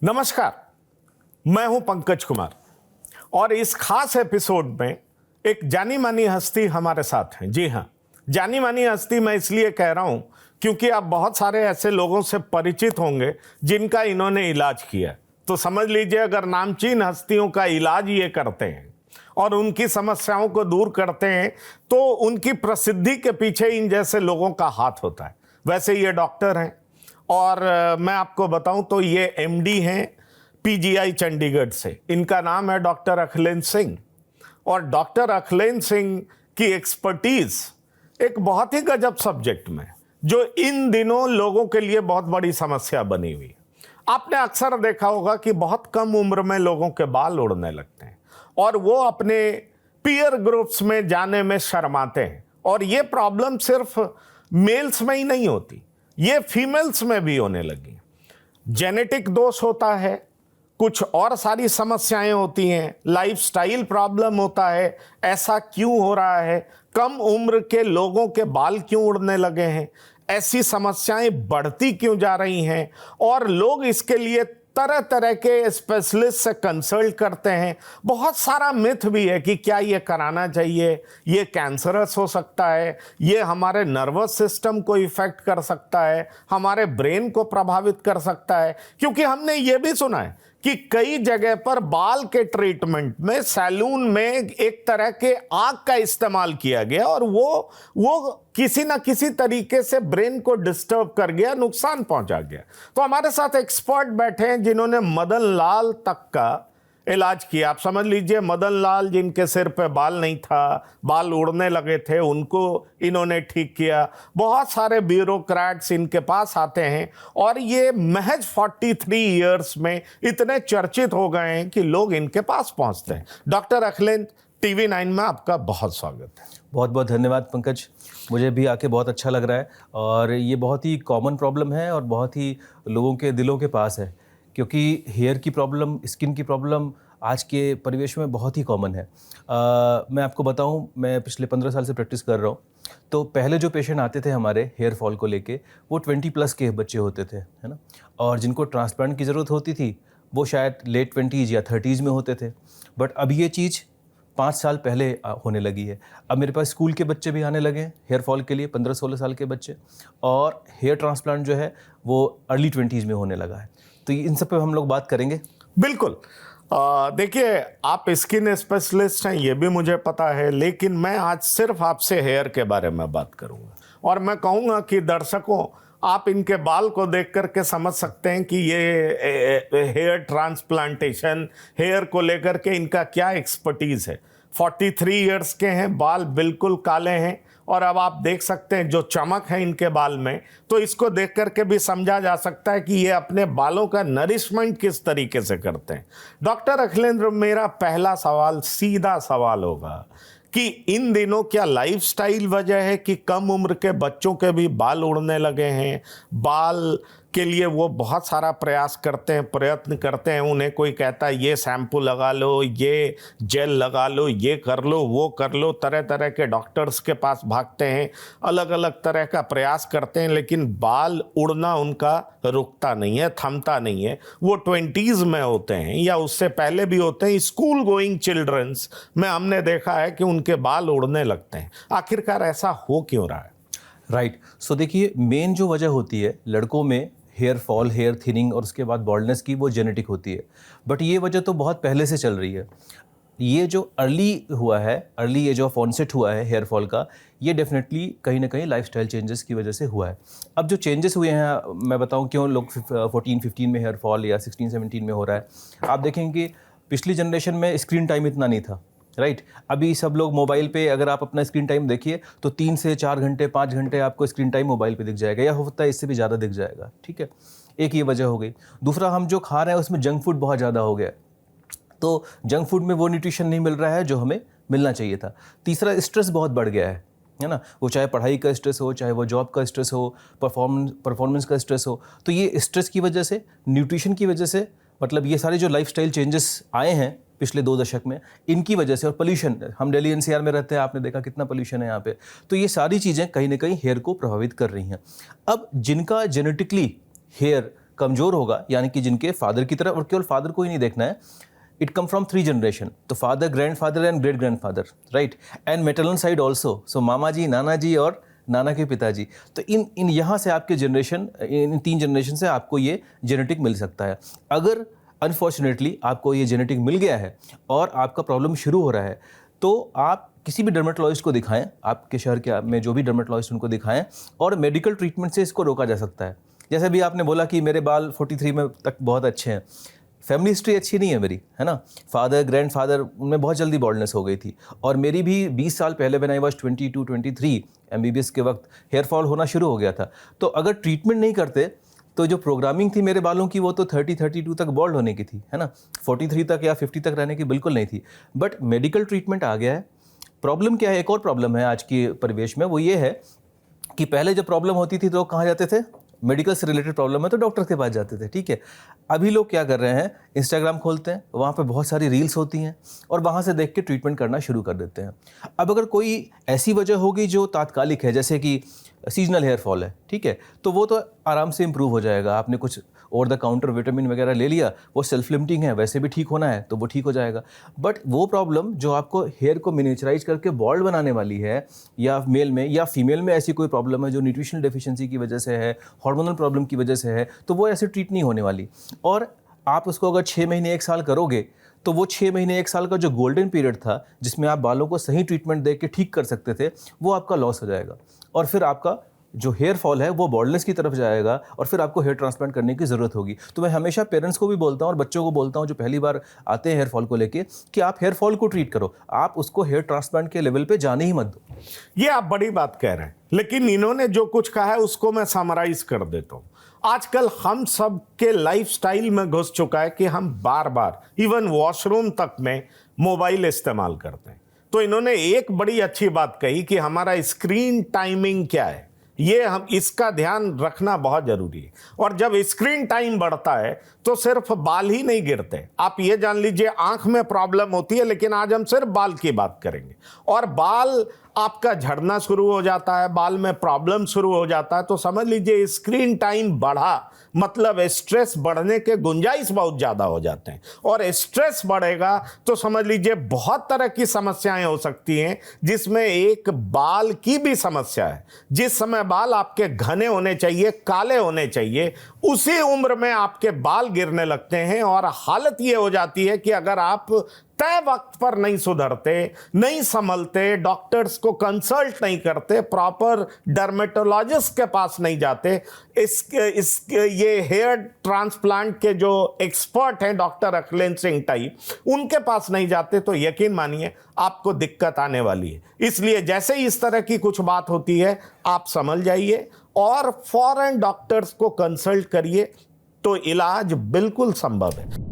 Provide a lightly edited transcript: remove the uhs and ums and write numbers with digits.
नमस्कार, मैं हूं पंकज कुमार और इस खास एपिसोड में एक जानी मानी हस्ती हमारे साथ हैं। जी हां, जानी मानी हस्ती मैं इसलिए कह रहा हूं क्योंकि आप बहुत सारे ऐसे लोगों से परिचित होंगे जिनका इन्होंने इलाज किया। तो समझ लीजिए, अगर नामचीन हस्तियों का इलाज ये करते हैं और उनकी समस्याओं को दूर करते हैं तो उनकी प्रसिद्धि के पीछे इन जैसे लोगों का हाथ होता है। वैसे ये डॉक्टर हैं और मैं आपको बताऊं तो ये एमडी हैं पीजीआई चंडीगढ़ से। इनका नाम है डॉक्टर अखिलेंद्र सिंह और डॉक्टर अखिलेंद्र सिंह की एक्सपर्टीज एक बहुत ही गजब सब्जेक्ट में जो इन दिनों लोगों के लिए बहुत बड़ी समस्या बनी हुई है। आपने अक्सर देखा होगा कि बहुत कम उम्र में लोगों के बाल उड़ने लगते हैं और वो अपने पीयर ग्रुप्स में जाने में शर्माते हैं। और ये प्रॉब्लम सिर्फ मेल्स में ही नहीं होती, ये फीमेल्स में भी होने लगी। जेनेटिक दोष होता है, कुछ और सारी समस्याएं होती हैं, लाइफस्टाइल प्रॉब्लम होता है। ऐसा क्यों हो रहा है? कम उम्र के लोगों के बाल क्यों उड़ने लगे हैं? ऐसी समस्याएं बढ़ती क्यों जा रही हैं? और लोग इसके लिए तरह तरह के स्पेशलिस्ट से कंसल्ट करते हैं। बहुत सारा मिथ भी है कि क्या ये कराना चाहिए, ये कैंसरस हो सकता है, ये हमारे नर्वस सिस्टम को इफेक्ट कर सकता है, हमारे ब्रेन को प्रभावित कर सकता है। क्योंकि हमने ये भी सुना है कि कई जगह पर बाल के ट्रीटमेंट में सैलून में एक तरह के आग का इस्तेमाल किया गया और वो किसी ना किसी तरीके से ब्रेन को डिस्टर्ब कर गया, नुकसान पहुंचा गया। तो हमारे साथ एक्सपर्ट बैठे हैं जिन्होंने मदन लाल तक का इलाज किया। आप समझ लीजिए, मदन लाल जिनके सिर पे बाल नहीं था, बाल उड़ने लगे थे, उनको इन्होंने ठीक किया। बहुत सारे ब्यूरोक्रेट्स इनके पास आते हैं और ये महज 43 इयर्स में इतने चर्चित हो गए हैं कि लोग इनके पास पहुंचते हैं। डॉक्टर अखिलेंद्र, TV9 में आपका बहुत स्वागत है। बहुत बहुत धन्यवाद पंकज, मुझे भी आके बहुत अच्छा लग रहा है। और ये बहुत ही कॉमन प्रॉब्लम है और बहुत ही लोगों के दिलों के पास है, क्योंकि हेयर की प्रॉब्लम, स्किन की प्रॉब्लम आज के परिवेश में बहुत ही कॉमन है। मैं आपको बताऊं, मैं पिछले 15 साल से प्रैक्टिस कर रहा हूं। तो पहले जो पेशेंट आते थे हमारे हेयर फॉल को लेके, वो 20+ के बच्चे होते थे, है ना। और जिनको ट्रांसप्लांट की ज़रूरत होती थी वो शायद लेट 20s या 30s में होते थे। बट अब ये चीज़ 5 साल पहले होने लगी है। अब मेरे पास स्कूल के बच्चे भी आने लगे हैं हेयर फॉल के लिए, 15-16 साल के बच्चे। और हेयर ट्रांसप्लांट जो है वो अर्ली 20s में होने लगा है। तो इन सब पे हम लोग बात करेंगे। बिल्कुल। देखिए, आप स्किन स्पेशलिस्ट हैं, ये भी मुझे पता है, लेकिन मैं आज सिर्फ आपसे हेयर के बारे में बात करूंगा। और मैं कहूँगा कि दर्शकों, आप इनके बाल को देख करके समझ सकते हैं कि ये हेयर ट्रांसप्लांटेशन, हेयर को लेकर के इनका क्या एक्सपर्टीज़ है। 43 इयर्स के हैं, बाल बिल्कुल काले हैं और अब आप देख सकते हैं जो चमक है इनके बाल में। तो इसको देख करके भी समझा जा सकता है कि ये अपने बालों का नरिशमेंट किस तरीके से करते हैं। डॉक्टर अखिलेंद्र, मेरा पहला सवाल, सीधा सवाल होगा कि इन दिनों क्या लाइफस्टाइल वजह है कि कम उम्र के बच्चों के भी बाल उड़ने लगे हैं? बाल के लिए वो बहुत सारा प्रयास करते हैं, प्रयत्न करते हैं। उन्हें कोई कहता है ये शैम्पू लगा लो, ये जेल लगा लो, ये कर लो, वो कर लो, तरह तरह के डॉक्टर्स के पास भागते हैं, अलग अलग तरह का प्रयास करते हैं, लेकिन बाल उड़ना उनका रुकता नहीं है, थमता नहीं है। वो 20s में होते हैं या उससे पहले भी होते हैं। स्कूल गोइंग चिल्ड्रंस में हमने देखा है कि उनके बाल उड़ने लगते हैं। आखिरकार ऐसा हो क्यों रहा है? राइट। सो देखिए, मेन जो वजह होती है लड़कों में हेयर फॉल, हेयर थिनिंग और उसके बाद बॉल्डनेस की, वो जेनेटिक होती है। बट ये वजह तो बहुत पहले से चल रही है। ये जो अर्ली हुआ है, अर्ली एज ऑफ ऑनसेट हुआ है हेयर फॉल का, ये डेफिनेटली कहीं ना कहीं लाइफस्टाइल चेंजेस की वजह से हुआ है। अब जो चेंजेस हुए हैं, मैं बताऊं क्यों लोग 14-15 में हेयर फॉल या 16-17 में हो रहा है। आप देखेंगे कि पिछली जनरेशन में स्क्रीन टाइम इतना नहीं था, राइट। अभी सब लोग मोबाइल पे, अगर आप अपना स्क्रीन टाइम देखिए तो 3 से 4 घंटे, 5 घंटे आपको स्क्रीन टाइम मोबाइल पे दिख जाएगा, या होता है इससे भी ज़्यादा दिख जाएगा, ठीक है। एक ये वजह हो गई। दूसरा, हम जो खा रहे हैं उसमें जंक फूड बहुत ज़्यादा हो गया है, तो जंक फूड में वो न्यूट्रिशन नहीं मिल रहा है जो हमें मिलना चाहिए था। तीसरा, स्ट्रेस बहुत बढ़ गया है ना। वो चाहे पढ़ाई का स्ट्रेस हो, चाहे वो जॉब का स्ट्रेस हो, परफॉर्मेंस का स्ट्रेस हो। तो ये स्ट्रेस की वजह से, न्यूट्रिशन की वजह से, मतलब ये सारे जो लाइफस्टाइल चेंजेस आए हैं पिछले 2 दशक में, इनकी वजह से। और पोल्यूशन, हम दिल्ली NCR में रहते हैं, आपने देखा कितना पोल्यूशन है यहाँ पे। तो ये सारी चीज़ें कहीं ना कहीं हेयर को प्रभावित कर रही हैं। अब जिनका जेनेटिकली हेयर कमज़ोर होगा, यानी कि जिनके फादर की तरफ, और केवल फादर को ही नहीं देखना है, इट कम फ्रॉम 3 जनरेशन, तो father, grandfather and great grandfather, right, and maternal side also, so मामा जी, नाना जी और नाना के पिताजी। तो इन यहाँ से आपके जनरेशन, इन 3 जनरेशन से आपको ये जेनेटिक मिल सकता है। अगर अनफॉर्चुनेटली आपको ये जेनेटिक मिल गया है और आपका प्रॉब्लम शुरू हो रहा है, तो आप किसी भी डर्मेटोलॉजिस्ट को दिखाएं, आपके शहर के में जो भी डर्मेटोलॉजिस्ट उनको दिखाएं, और मेडिकल ट्रीटमेंट से इसको रोका जा सकता है। जैसे भी आपने बोला कि मेरे बाल 43 में तक बहुत अच्छे हैं, फैमिली हिस्ट्री अच्छी नहीं है मेरी, है ना, फादर, ग्रैंडफादर, उनमें बहुत जल्दी बॉल्डनेस हो गई थी, और मेरी भी 20 साल पहले व्हेन आई वाज 22-23 MBBS के वक्त हेयर फॉल होना शुरू हो गया था। तो अगर ट्रीटमेंट नहीं करते तो जो प्रोग्रामिंग थी मेरे बालों की, वो तो 30-32 तक बॉल्ड होने की थी, है ना, 43 तक या 50 तक रहने की बिल्कुल नहीं थी। बट मेडिकल ट्रीटमेंट आ गया है। प्रॉब्लम क्या है, एक और प्रॉब्लम है आज की परिवेश में, वो ये है कि पहले जब प्रॉब्लम होती थी तो लोग कहाँ जाते थे, मेडिकल से रिलेटेड प्रॉब्लम है तो डॉक्टर के पास जाते थे, ठीक है। अभी लोग क्या कर रहे हैं, इंस्टाग्राम खोलते हैं, वहाँ पे बहुत सारी रील्स होती हैं और वहाँ से देख के ट्रीटमेंट करना शुरू कर देते हैं। अब अगर कोई ऐसी वजह होगी जो तात्कालिक है, जैसे कि सीजनल हेयर फॉल है, ठीक है, तो वो तो आराम से इम्प्रूव हो जाएगा। आपने कुछ ओवर द काउंटर विटामिन वगैरह ले लिया, वो सेल्फ लिमिटिंग है, वैसे भी ठीक होना है तो वो ठीक हो जाएगा। बट वो प्रॉब्लम जो आपको हेयर को मिनिएचराइज करके बॉल्ड बनाने वाली है, या मेल में या फीमेल में ऐसी कोई प्रॉब्लम है जो न्यूट्रिशनल डेफिशिएंसी की वजह से है, हार्मोनल प्रॉब्लम की वजह से है, तो वो ऐसे ट्रीट नहीं होने वाली। और आप उसको अगर 6 महीने 1 साल करोगे, तो वो 6 महीने 1 साल का जो गोल्डन पीरियड था, जिसमें आप बालों को सही ट्रीटमेंट दे के ठीक कर सकते थे, वो आपका लॉस हो जाएगा, और फिर आपका जो हेयर फॉल है वो बॉल्डनेस की तरफ जाएगा, और फिर आपको हेयर ट्रांसप्लांट करने की ज़रूरत होगी। तो मैं हमेशा पेरेंट्स को भी बोलता हूँ और बच्चों को बोलता हूँ जो पहली बार आते हैं हेयर फॉल को लेके, कि आप हेयर फॉल को ट्रीट करो, आप उसको हेयर ट्रांसप्लांट के लेवल पे जाने ही मत दो। ये आप बड़ी बात कह रहे हैं, लेकिन इन्होंने जो कुछ कहा है उसको मैं समराइज कर देता हूँ। आजकल हम सब के लाइफस्टाइल में घुस चुका है कि हम बार बार इवन वॉशरूम तक में मोबाइल इस्तेमाल करते हैं। तो इन्होंने एक बड़ी अच्छी बात कही कि हमारा स्क्रीन टाइमिंग क्या है, ये हम इसका ध्यान रखना बहुत जरूरी है। और जब स्क्रीन टाइम बढ़ता है तो सिर्फ बाल ही नहीं गिरते, आप ये जान लीजिए आंख में प्रॉब्लम होती है, लेकिन आज हम सिर्फ बाल की बात करेंगे। और बाल आपका झड़ना शुरू हो जाता है, बाल में प्रॉब्लम शुरू हो जाता है, तो समझ लीजिए स्क्रीन टाइम बढ़ा मतलब स्ट्रेस बढ़ने के गुंजाइश बहुत ज़्यादा हो जाते हैं, और स्ट्रेस बढ़ेगा तो समझ लीजिए बहुत तरह की समस्याएं हो सकती हैं, जिसमें एक बाल की भी समस्या है। जिस समय बाल आपके घने होने चाहिए, काले होने चाहिए, उसी उम्र में आपके बाल गिरने लगते हैं, और हालत ये हो जाती है कि अगर आप तय वक्त पर नहीं सुधरते, नहीं संभलते, डॉक्टर्स को कंसल्ट नहीं करते, प्रॉपर डर्मेटोलॉजिस्ट के पास नहीं जाते, ये हेयर ट्रांसप्लांट के जो एक्सपर्ट हैं डॉक्टर अखिलेश सिंह टाइप, उनके पास नहीं जाते, तो यकीन मानिए आपको दिक्कत आने वाली है। इसलिए जैसे ही इस तरह की कुछ बात होती है आप समझ जाइए और फौरन डॉक्टर्स को कंसल्ट करिए, तो इलाज बिल्कुल संभव है।